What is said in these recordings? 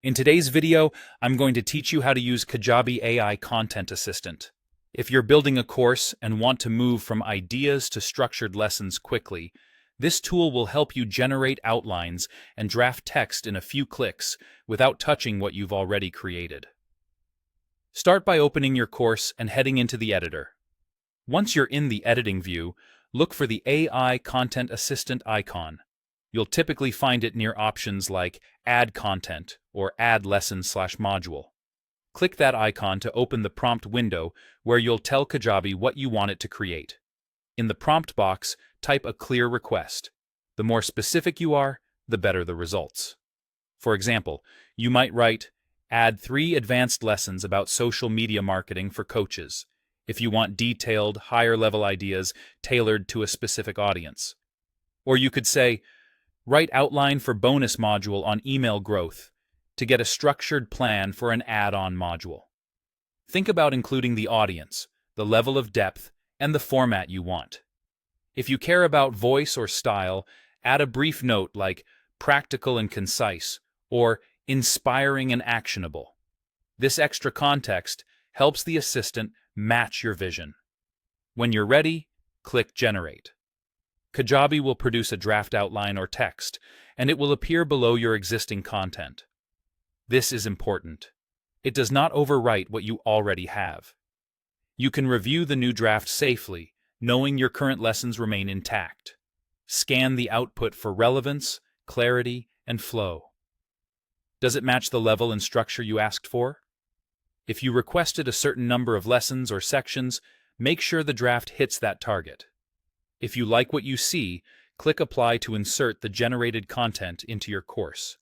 In today's video, I'm going to teach you how to use Kajabi AI Content Assistant. If you're building a course and want to move from ideas to structured lessons quickly, this tool will help you generate outlines and draft text in a few clicks without touching what you've already created. Start by opening your course and heading into the editor. Once you're in the editing view, look for the AI Content Assistant icon. You'll typically find it near options like Add Content or Add Lesson/Module. Click that icon to open the prompt window where you'll tell Kajabi what you want it to create. In the prompt box, type a clear request. The more specific you are, the better the results. For example, you might write, "Add 3 advanced lessons about social media marketing for coaches," if you want detailed, higher-level ideas tailored to a specific audience. Or you could say, "Write outline for bonus module on email growth," to get a structured plan for an add-on module. Think about including the audience, the level of depth, and the format you want. If you care about voice or style, add a brief note like "practical and concise" or "inspiring and actionable." This extra context helps the assistant match your vision. When you're ready, click Generate. Kajabi will produce a draft outline or text, and it will appear below your existing content. This is important. It does not overwrite what you already have. You can review the new draft safely, knowing your current lessons remain intact. Scan the output for relevance, clarity, and flow. Does it match the level and structure you asked for? If you requested a certain number of lessons or sections, make sure the draft hits that target. If you like what you see, click Apply to insert the generated content into your course.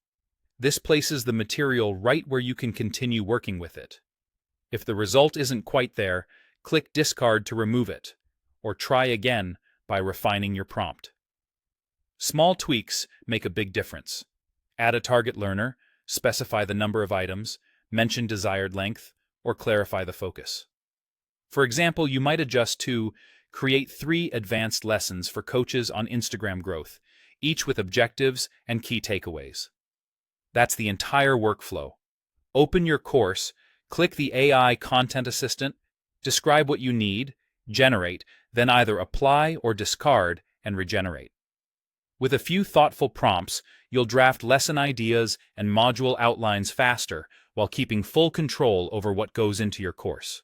This places the material right where you can continue working with it. If the result isn't quite there, click Discard to remove it, or try again by refining your prompt. Small tweaks make a big difference. Add a target learner, specify the number of items, mention desired length, or clarify the focus. For example, you might adjust to create 3 advanced lessons for coaches on Instagram growth, each with objectives and key takeaways. That's the entire workflow. Open your course, click the AI Content Assistant, describe what you need, generate, then either apply or discard and regenerate. With a few thoughtful prompts, you'll draft lesson ideas and module outlines faster while keeping full control over what goes into your course.